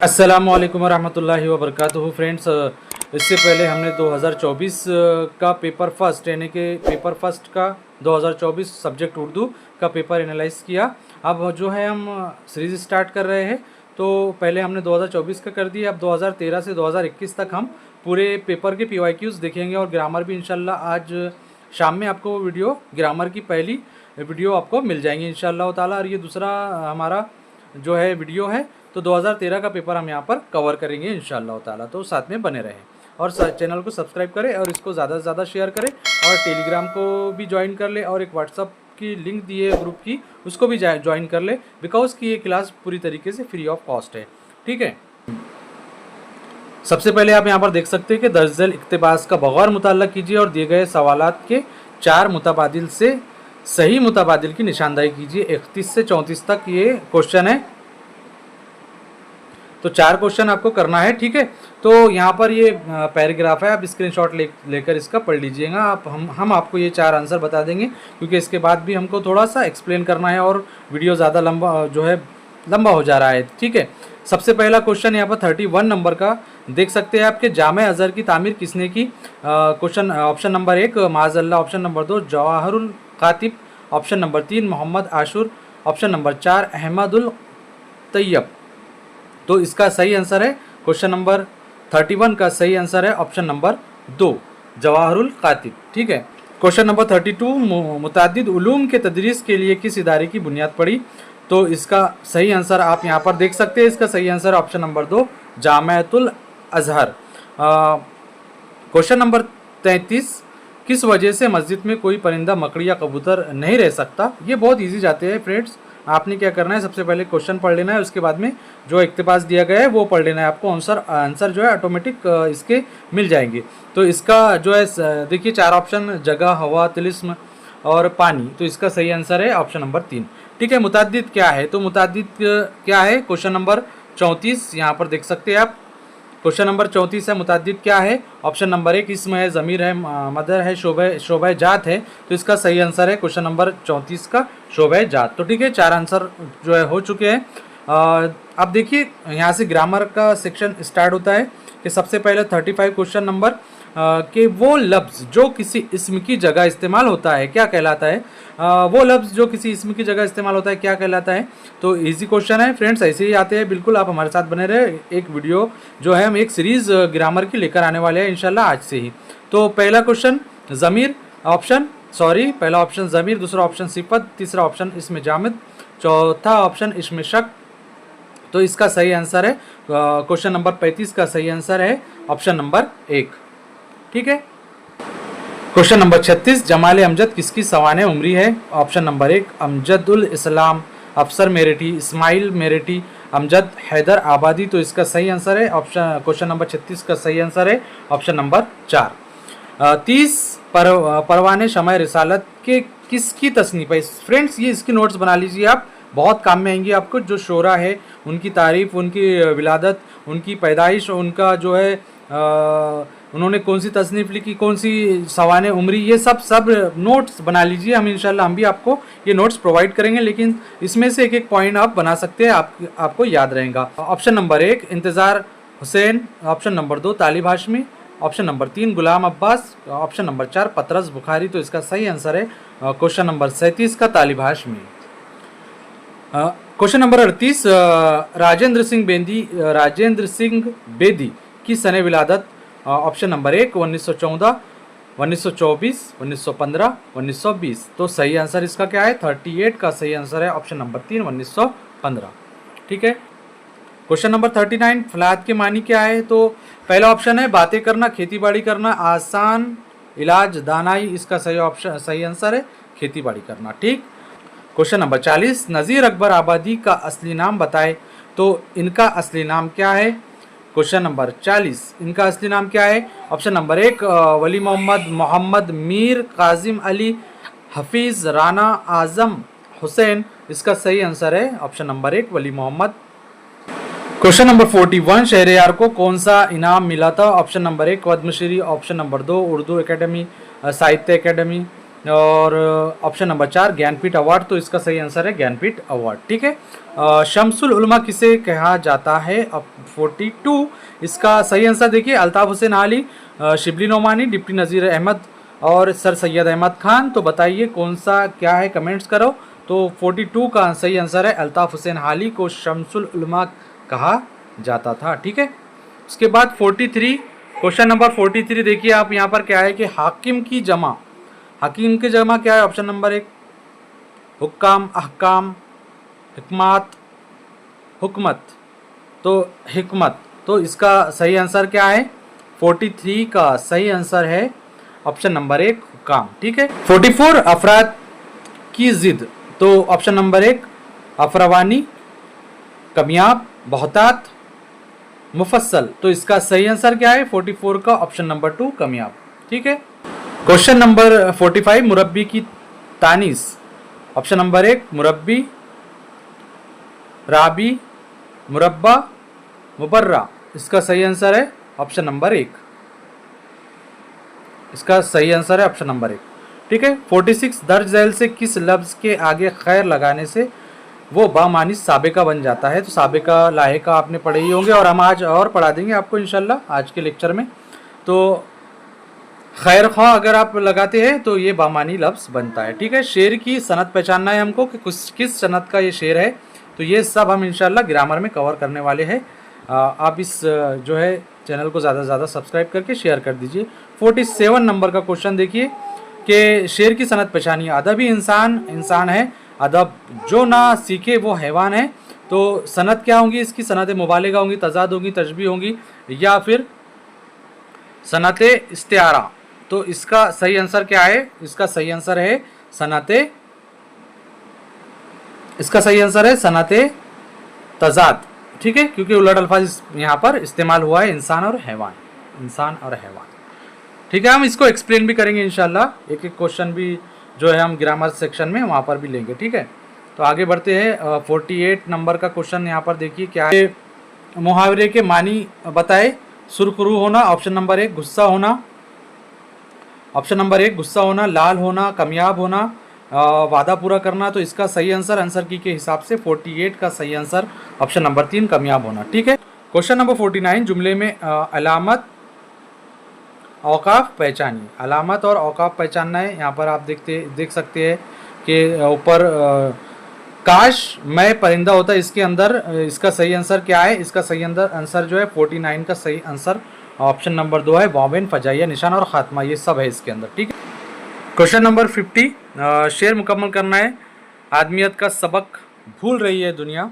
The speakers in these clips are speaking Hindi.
अस्सलामुअलैकुम वरहमतुल्लाहि वबरकातुहू फ्रेंड्स। इससे पहले हमने 2024 का पेपर फर्स्ट यानी कि पेपर फर्स्ट का 2024 सब्जेक्ट उर्दू का पेपर एनालाइज किया। अब जो है हम सीरीज़ स्टार्ट कर रहे हैं। तो पहले हमने 2024 का कर दिया, अब 2013 से 2021 तक हम पूरे पेपर के PYQs देखेंगे और ग्रामर भी इंशाल्लाह आज शाम में आपको वीडियो ग्रामर की पहली वीडियो आपको मिल जाएंगी इंशाल्लाह ताला। और ये दूसरा हमारा जो है वीडियो है, तो 2013 का पेपर हम यहाँ पर कवर करेंगे इंशाल्लाह ताला। तो साथ में बने रहें और चैनल को सब्सक्राइब करें और इसको ज़्यादा से ज़्यादा शेयर करें और टेलीग्राम को भी ज्वाइन कर ले और एक व्हाट्सअप की लिंक दी है ग्रुप की, उसको भी ज्वाइन कर ले, बिकॉज कि ये क्लास पूरी तरीके से फ्री ऑफ कॉस्ट है। ठीक है, सबसे पहले आप यहाँ पर देख सकते हैं कि दर्जल इक्तिबास का बगौर मुताला कीजिए और दिए गए सवालात के 4 मुतबादिल से सही मुतबादिल की निशानदाही कीजिए। 31 से 34 तक ये क्वेश्चन है, तो 4 क्वेश्चन आपको करना है। ठीक है, तो यहाँ पर ये पैराग्राफ है, आप स्क्रीनशॉट लेकर इसका पढ़ लीजिएगा। आप हम आपको ये 4 आंसर बता देंगे, क्योंकि इसके बाद भी हमको थोड़ा सा एक्सप्लेन करना है और वीडियो ज़्यादा लंबा हो जा रहा है। ठीक है, सबसे पहला क्वेश्चन यहाँ पर 31 नंबर का देख सकते हैं आपके, जामे अजहर की तामीर किसने की। क्वेश्चन ऑप्शन नंबर 1 माज़अल्लाह, ऑप्शन नंबर 2 जवाहरुल कातिब, ऑप्शन नंबर 3 मोहम्मद आशूर, ऑप्शन नंबर 4 अहमदुल तैयब। तो इसका सही आंसर है क्वेश्चन नंबर 31 का सही आंसर है ऑप्शन नंबर 2 जवाहरुल कातिब। ठीक है, क्वेश्चन नंबर 32 मुताद्दिद उलूम के तदरीस के लिए किस इदारे की बुनियाद पड़ी। तो इसका सही आंसर आप यहाँ पर देख सकते हैं, इसका सही answer option number 2 जामिअतुल Azhar. Question number 33 किस वजह से मस्जिद में कोई परिंदा मकड़ी या कबूतर नहीं रह सकता। ये बहुत ईजी जाते हैं फ्रेंड्स, आपने क्या करना है, सबसे पहले क्वेश्चन पढ़ लेना है, उसके बाद में जो इक्तिबास दिया गया है वो पढ़ लेना है। आपको आंसर जो है ऑटोमेटिक इसके मिल जाएंगे। तो इसका जो है देखिए 4 ऑप्शन, जगह, हवा, तिलिस्म और पानी। तो इसका सही आंसर है ऑप्शन नंबर 3। ठीक है, मुताद्दिद क्या है, तो मुताद्दिद क्या है, क्वेश्चन नंबर 34 यहाँ पर देख सकते हैं आप। क्वेश्चन नंबर 34 है मुताद्दिद क्या है। ऑप्शन नंबर 1 इसम है, ज़मीर है, मदर है, शोबह जात है। तो इसका सही आंसर है क्वेश्चन नंबर 34 का शोबह जात। तो ठीक है, 4 आंसर जो है हो चुके हैं। अब देखिए यहाँ से ग्रामर का सेक्शन स्टार्ट होता है कि सबसे पहले 35 क्वेश्चन नंबर कि वो लफ्ज़ जो किसी इस्म की जगह इस्तेमाल होता है क्या कहलाता है। वो लफ्ज़ जो किसी इस्म की जगह इस्तेमाल होता है क्या कहलाता है। तो इजी क्वेश्चन है फ्रेंड्स, ऐसे ही आते हैं बिल्कुल। आप हमारे साथ बने रहे, एक वीडियो जो है हम एक सीरीज़ ग्रामर की लेकर आने वाले हैं इंशाल्लाह आज से ही। तो पहला क्वेश्चन ज़मीर पहला ऑप्शन ज़मीर, दूसरा ऑप्शन सिफत, तीसरा ऑप्शन इसमें जामिद, चौथा ऑप्शन इसमें शक। तो इसका सही आंसर है क्वेश्चन नंबर 35 का सही आंसर है ऑप्शन नंबर 1। ठीक है, क्वेश्चन नंबर 36 जमाल अमजद किसकी सवाने उम्री है। ऑप्शन नंबर 1 अमजदुल इस्लाम, अफसर मेरठी, इस्माइल मेरठी, अमजद हैदर आबादी। तो इसका सही आंसर है क्वेश्चन नंबर 36 का सही आंसर है ऑप्शन नंबर 4। 30 परवाने शमाए रिसालत के किसकी तसनीफ है। फ्रेंड्स ये इसकी नोट्स बना लीजिए आप, बहुत काम में आएंगी आपको। जो शोरा है उनकी तारीफ़, उनकी विलादत, उनकी पैदाइश, उनका जो है उन्होंने कौन सी तसनीफ़ लिखी, कौन सी सवाने उम्री, ये सब नोट्स बना लीजिए। हम इंशाल्लाह हम भी आपको ये नोट्स प्रोवाइड करेंगे, लेकिन इसमें से एक पॉइंट आप बना सकते हैं, आपको याद रहेगा। ऑप्शन नंबर 1 इंतज़ार हुसैन, ऑप्शन नंबर 2 तालिब हाशमी, ऑप्शन नंबर 3 गुलाम अब्बास, ऑप्शन नंबर 4 पतरस बुखारी। तो इसका सही आंसर है क्वेश्चन नंबर 37 का तालिब हाशमी। क्वेश्चन नंबर 38 राजेंद्र सिंह बेदी की सने विलादत। Option number 1 1914, 1924, 1915, 1920। तो सही आंसर इसका क्या है, 38 का सही आंसर है ऑप्शन नंबर 3 1915। ठीक है, क्वेश्चन नंबर 39 फलाहत के मानी क्या है। तो पहला ऑप्शन है बातें करना, खेती बाड़ी करना, आसान, इलाज, दानाई। इसका सही आंसर है खेती बाड़ी करना। ठीक, क्वेश्चन नंबर 40 नज़ीर अकबर आबादी का असली नाम बताए। तो इनका असली नाम क्या है। क्वेश्चन नंबर 40 इनका असली नाम क्या है। Option number 1 Wali Mohammad Mir Kazim Ali Hafeez Rana Azam Hussain. इसका सही आंसर है option number 1 Wali Mohammad. Question number 41 Shahryar को कौन सा इनाम मिला था। Option number 1 Padmashri, option number 2 Urdu academy Sahitya academy, और ऑप्शन नंबर 4 ज्ञानपीठ अवार्ड, तो इसका सही आंसर है ज्ञानपीठ अवार्ड। ठीक है, शम्सुल उलमा किसे कहा जाता है? अब 42, इसका सही आंसर देखिए अल्ताफ हुसैन आली, शिबली नोमानी, डिप्टी नज़ीर अहमद और सर सैयद अहमद खान। तो बताइए कौन सा क्या है, कमेंट्स करो। तो 42 का सही आंसर है अल्ताफ हुसैन आली को शम्सुल उलमा कहा जाता था। ठीक है, उसके बाद 43, क्वेश्चन नंबर 43 देखिए आप यहाँ पर क्या है कि हाकिम की जमा, हाकिम की जमा क्या है? ऑप्शन नंबर 1 हुक्काम, अहकाम, हिकमात, हुकमत। तो हिकमत, तो इसका सही आंसर क्या है? 43 का सही आंसर है ऑप्शन नंबर 1 हुक्काम। ठीक है, 44 अफराद की जिद, तो ऑप्शन नंबर 1 अफरावानी, कमियाब, बहुतात, मुफस्सल। तो इसका सही आंसर क्या है? 44 का ऑप्शन नंबर 2 कमियाब। ठीक है, क्वेश्चन नंबर 45 मुरब्बी की तानीस, ऑप्शन नंबर 1 मुरब्बी, राबी, मुरब्बा, मुबर्रा। इसका सही आंसर है ऑप्शन नंबर 1, इसका सही आंसर है ऑप्शन नंबर 1। ठीक है, 46 दर्ज झैल से किस लफ्ज़ के आगे खैर लगाने से वो बामानी साबिका बन जाता है? तो साबिका लाहिका आपने पढ़े ही होंगे और हम आज और पढ़ा देंगे आपको इंशाल्लाह आज के लेक्चर में। तो खैर ख्वाह अगर आप लगाते हैं तो ये बामानी लफ्ज़ बनता है। ठीक है, शेर की सनद पहचानना है हमको कि किस सनद का ये शेर है। तो ये सब हम इंशाल्लाह ग्रामर में कवर करने वाले हैं। आप इस जो है चैनल को ज़्यादा से ज़्यादा सब्सक्राइब करके शेयर कर दीजिए। 47 नंबर का क्वेश्चन देखिए कि शेर की सनद पहचानिए। अदबी इंसान इंसान है, अदब जो ना सीखे वो हैवान है। तो सनद क्या होंगी इसकी? सनद मुबालिगा होंगी, तजाद होंगी, तशबी होंगी या फिर सनत इस्तिआरा। तो इसका सही आंसर क्या है? इसका सही आंसर है सनत, इसका सही आंसर है सनत तजाद। ठीक है, क्योंकि उलट अल्फाज यहाँ पर इस्तेमाल हुआ है इंसान और हैवान, इंसान और हैवान। ठीक है, हम इसको एक्सप्लेन भी करेंगे इंशाल्लाह, एक एक क्वेश्चन भी जो है हम ग्रामर सेक्शन में वहाँ पर भी लेंगे। ठीक है, तो आगे बढ़ते हैं। 48 नंबर का क्वेश्चन यहाँ पर देखिए क्या है, मुहावरे के मानी बताए। सुरखरू होना, ऑप्शन नंबर 1 गुस्सा होना, ऑप्शन नंबर 1 गुस्सा होना, लाल होना, कामयाब होना, वादा पूरा करना। तो इसका सही आंसर की के हिसाब से 48 का सही आंसर ऑप्शन नंबर 3 कामयाब होना। ठीक है, क्वेश्चन नंबर 49 जुमले में अलामत औकाफ पहचानिए। अलामत और औकाफ पहचानना है। यहाँ पर आप देख सकते हैं कि ऊपर काश मैं परिंदा होता, इसके अंदर इसका सही आंसर क्या है? इसका सही आंसर जो है 49 का सही आंसर ऑप्शन नंबर 2 है वावेन, फजाइया, निशान और खात्मा, ये सब है इसके अंदर। ठीक है, क्वेश्चन नंबर 50 शेर मुकम्मल करना है। आदमियत का सबक भूल रही है दुनिया,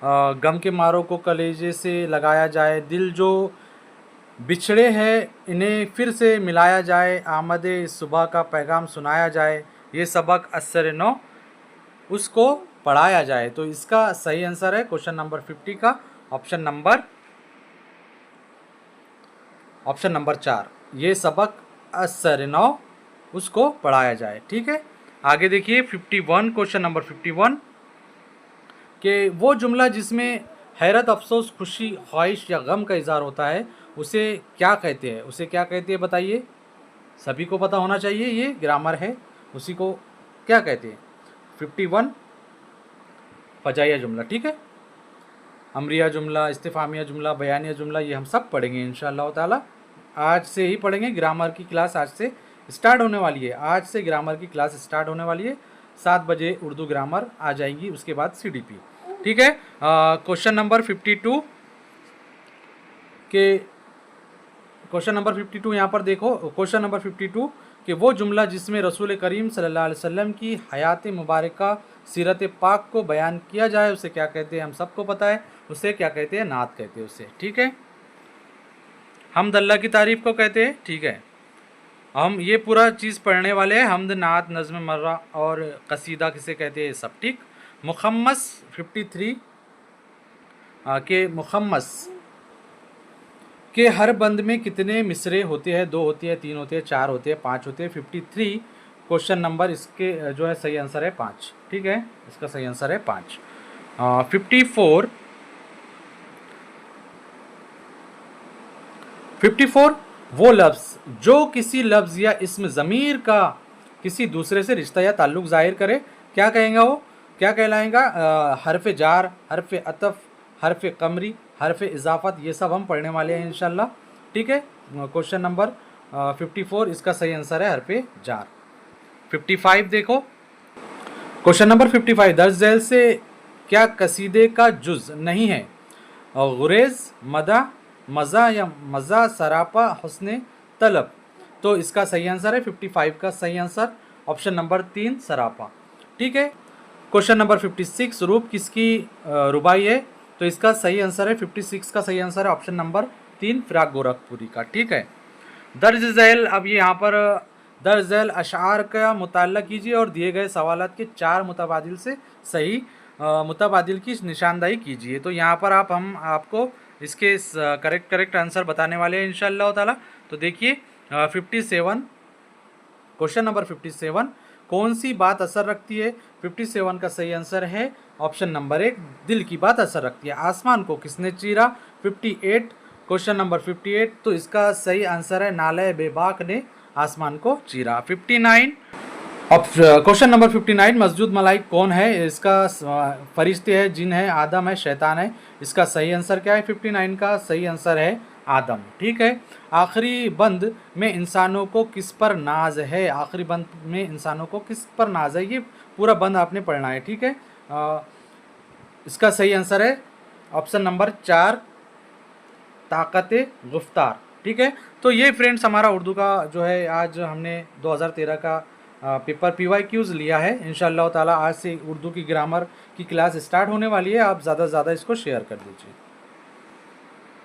गम के मारों को कलेजे से लगाया जाए, दिल जो बिछड़े हैं इन्हें फिर से मिलाया जाए, आमदे सुबह का पैगाम सुनाया जाए, ये सबक असर नौ उसको पढ़ाया जाए। तो इसका सही आंसर है क्वेश्चन नंबर 50 का ऑप्शन नंबर 4, ये सबक असर नौ उसको पढ़ाया जाए। ठीक है, आगे देखिए 51, क्वेश्चन नंबर 51 कि वो जुमला जिसमें हैरत, अफसोस, खुशी, ख्वाहिश या गम का इज़हार होता है उसे क्या कहते हैं? उसे क्या कहते हैं बताइए, सभी को पता होना चाहिए, ये ग्रामर है। उसी को क्या कहते हैं? 51 फजाइया जुमला। ठीक है, अमरिया जुमला, इस्तिफामिया जुमला, बयानिया जुमला, ये हम सब पढ़ेंगे इंशाअल्लाह ताला। आज से ही पढ़ेंगे, ग्रामर की क्लास आज से स्टार्ट होने वाली है। आज से ग्रामर की क्लास स्टार्ट होने वाली है, 7 बजे उर्दू ग्रामर आ जाएगी, उसके बाद CDP। ठीक है, क्वेश्चन नंबर 52 के क्वेश्चन नंबर 52 यहाँ पर देखो, क्वेश्चन नंबर 52 कि वो जुमला जिसमें रसूल करीम सल्लल्लाहु अलैहि वसल्लम की हयात मुबारका, सीरत पाक को बयान किया जाए उसे क्या कहते हैं? हम सबको पता है, उसे क्या कहते हैं? नात कहते हैं उसे। ठीक है, हमद अल्लाह की तारीफ़ को कहते हैं। ठीक है, हम ये पूरा चीज़ पढ़ने वाले हैं, हमद, नात, नज़्म मर्रा और कसीदा किसे कहते हैं, सब। ठीक, मुखम्मस 53 के मुखम्मस के हर बंद में कितने मिसरे होते हैं? 2 होती है, 3 होते हैं, 4 होते हैं, 5 होते हैं। 53 क्वेश्चन नंबर इसके जो है सही आंसर है 5। ठीक है, इसका सही आंसर है 5। 54 वो लफ्ज़ जो किसी लफ्ज़ या इसम ज़मीर का किसी दूसरे से रिश्ता या ताल्लुक़ ज़ाहिर करे, क्या कहेंगे वो, क्या कहलाएगा? हरफ जार, हरफ अतफ, हरफ कमरी, हरफ इजाफत, ये सब हम पढ़ने वाले हैं इंशाल्लाह। ठीक है। क्वेश्चन नंबर 54 इसका सही आंसर है हरफ जार। 55 देखो, क्वेश्चन नंबर 55, दर्ज झैल से क्या कसीदे का जुज़ नहीं है? गुरेज, मदा, मज़ा या मज़ा, सरापा, हुस्ने तलब। तो इसका सही आंसर है 55 का सही आंसर ऑप्शन नंबर 3 सरापा। ठीक है। क्वेश्चन नंबर 56, रूप किसकी रुबाई है? तो इसका सही आंसर है 56 का सही आंसर है ऑप्शन नंबर 3 फिराक गोरखपुरी का। ठीक है। दर्ज झैल, अब ये यहाँ पर दर्ज झैल अशार का मुताला कीजिए और दिए गए सवालात के 4 मुतबादिल से सही मुतबादिल की निशानदाही कीजिए। तो यहाँ पर हम आपको इसके करेक्ट आंसर बताने वाले हैं इंशाअल्लाह ताला। तो देखिए 57, क्वेश्चन नंबर 57, कौन सी बात असर रखती है? 57 का सही आंसर है ऑप्शन नंबर 1 दिल की बात असर रखती है। आसमान को किसने चीरा? 58, क्वेश्चन नंबर 58, तो इसका सही आंसर है नाले बेबाक ने आसमान को चीरा। 59, क्वेश्चन नंबर 59, मस्जूद मलाइक कौन है? इसका फरिश्ते है, जिन है, आदम है, शैतान है। इसका सही आंसर क्या है? 59 का सही आंसर है आदम। ठीक है। आखिरी बंद में इंसानों को किस पर नाज है? आखिरी बंद में इंसानों को किस पर नाज है? ये पूरा बंद आपने पढ़ना है। ठीक है। इसका सही आंसर है ऑप्शन नंबर 4 ताकत गुफ्तार। ठीक है। तो ये फ्रेंड्स हमारा उर्दू का जो है आज हमने 2013 का पेपर PYQs लिया है। इंशाअल्लाह ताला आज से उर्दू की ग्रामर की क्लास स्टार्ट होने वाली है। आप ज़्यादा से ज़्यादा इसको शेयर कर दीजिए।